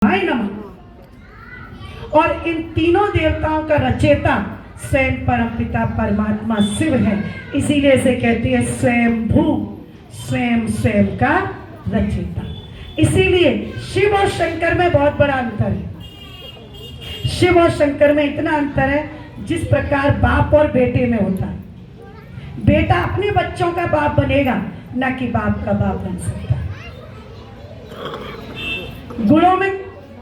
शिवाय नमः। और इन तीनों देवताओं का रचयिता स्वयं परमपिता परमात्मा शिव है। इसीलिए इसे कहते हैं स्वयंभू, स्वयं स्वयं का रचयिता। इसीलिए शिव और शंकर में बहुत बड़ा अंतर है। शिव और शंकर में इतना अंतर है जिस प्रकार बाप और बेटे में होता है। बेटा अपने बच्चों का बाप बनेगा, न कि बाप का बाप बन सकता है। गुणों में,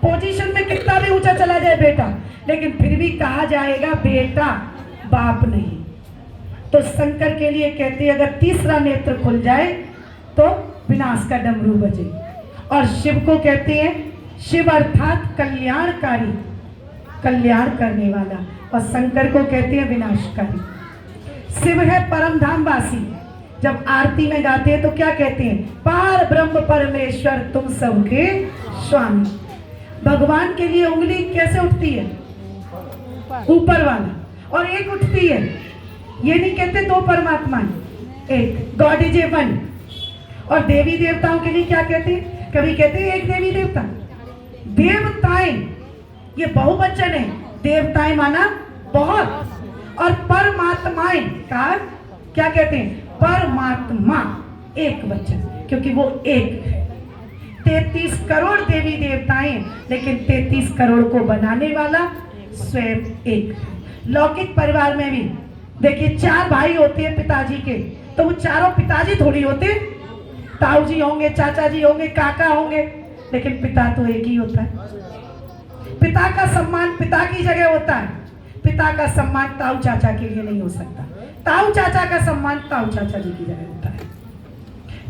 पोजीशन में कितना भी ऊंचा चला जाए बेटा, लेकिन फिर भी कहा जाएगा बेटा, बाप नहीं। तो शंकर के लिए कहते हैं अगर तीसरा नेत्र खुल जाए तो विनाश का डमरू बजे। और शिव को कहते हैं शिव अर्थात कल्याणकारी, कल्याण करने वाला। और शंकर को कहते हैं विनाशकारी। शिव है परम धामवासी। जब आरती में गाते हैं तो क्या कहते हैं? पार ब्रह्म परमेश्वर तुम सबके स्वामी। भगवान के लिए उंगली कैसे उठती है? ऊपर वाला। और एक उठती है, ये नहीं कहते दो परमात्मा, एक गॉड इज ए वन। और देवी देवताओं के लिए क्या कहते हैं? कभी कहते हैं एक देवी देवता। देवताएं ये बहुवचन है, देवताएं माना बहुत। और परमात्माएं का क्या कहते हैं? परमात्मा एक वचन, क्योंकि वो एक है। 33 करोड़ देवी देवताएं, लेकिन 33 करोड़ को बनाने वाला स्वयं एक है। लौकिक परिवार में भी देखिए 4 भाई होते हैं पिताजी के, तो वो चारों पिताजी थोड़ी होते। ताऊ जी होंगे, चाचा जी होंगे, काका होंगे, लेकिन पिता तो एक ही होता है। पिता का सम्मान पिता की जगह होता है। पिता का सम्मान ताऊ चाचा के लिए नहीं हो सकता। ताऊ चाचा का सम्मान ताऊ चाचा जी की जगह होता है।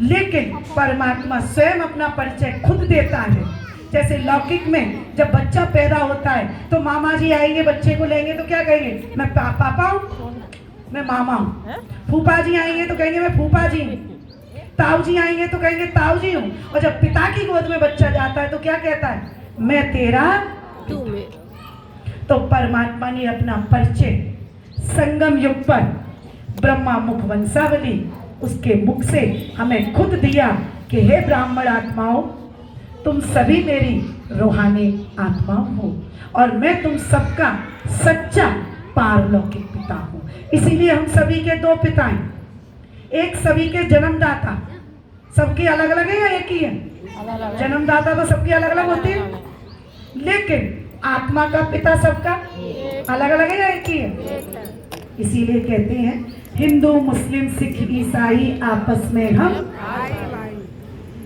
लेकिन परमात्मा स्वयं अपना परिचय खुद देता है। जैसे लौकिक में जब बच्चा पैदा होता है तो मामा जी आएंगे, बच्चे को लेंगे तो क्या कहेंगे? मैं पापा हूँ, मैं मामा हूँ। फूफा जी आएंगे तो कहेंगे मैं फूफा जी हूँ। ताऊ जी आएंगे तो कहेंगे ताऊ जी हूँ। और जब पिता की गोद में बच्चा जाता है तो क्या कहता है? मैं तेरा, तू मेरा। तो परमात्मा ने अपना परिचय संगम युग पर ब्रह्मा मुख वंशावली, उसके मुख से हमें खुद दिया कि हे ब्राह्मण आत्माओं, तुम सभी मेरी रूहानी आत्मा हो और मैं तुम सबका सच्चा पारलौकिक पिता हूं। इसीलिए हम सभी के 2 पिता हैं। एक सभी के जन्मदाता, सबके अलग अलग है या एक ही है? जन्मदाता तो सबके अलग अलग होते हैं, लेकिन आत्मा का पिता सबका अलग अलग है या एक ही है? इसीलिए कहते हैं हिंदू मुस्लिम सिख ईसाई आपस में हम,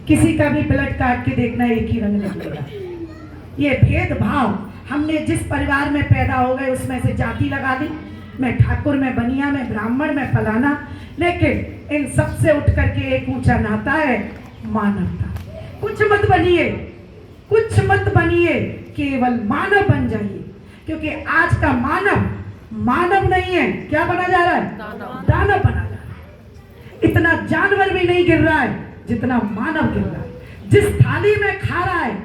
किसी का भी ब्लड काट के देखना एक ही रंग निकलेगा। ये भेदभाव हमने जिस परिवार में पैदा हो गए उसमें से जाति लगा दी। मैं ठाकुर, में बनिया, में ब्राह्मण, में फलाना। लेकिन इन सबसे उठ करके एक ऊंचा नाता है मानवता। कुछ मत बनिए, कुछ मत बनिए, केवल मानव बन जाइए। क्योंकि आज का मानव मानव नहीं है, क्या बना जा रहा है? दानव बना जा रहा है। इतना जानवर भी नहीं गिर रहा है जितना मानव गिर रहा है। जिस थाली में खा रहा है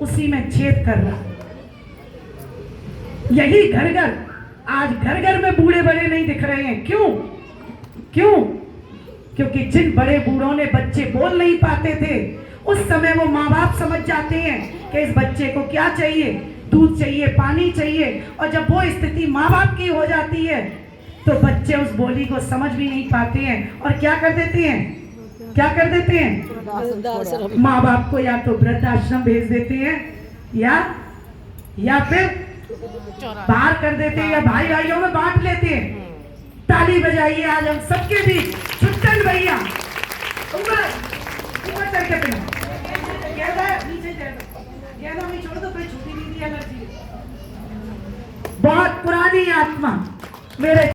उसी में छेद कर रहा है। यही घर घर, आज घर घर में बूढ़े बड़े नहीं दिख रहे हैं। क्यों? क्यों? क्योंकि जिन बड़े बूढ़ों ने बच्चे बोल नहीं पाते थे, उस समय वो माँ बाप समझ जाते हैं कि इस बच्चे को क्या चाहिए, दूध चाहिए, पानी चाहिए। और जब वो स्थिति माँ बाप की हो जाती है तो बच्चे उस बोली को समझ भी नहीं पाते हैं और क्या कर देते हैं? क्या कर देते हैं? माँ बाप को या तो वृद्धाश्रम भेज देते हैं या फिर बाहर कर देते हैं, या भाई भाइयों में बांट लेते हैं। ताली बजाइए आज हम सबके बीच छुट्टन भैया, ऊपर ऊपर चढ़ के नीचे छोड़ दो, कोई छुट्टी नहीं दी एलर्जी। बहुत पुरानी आत्मा मेरे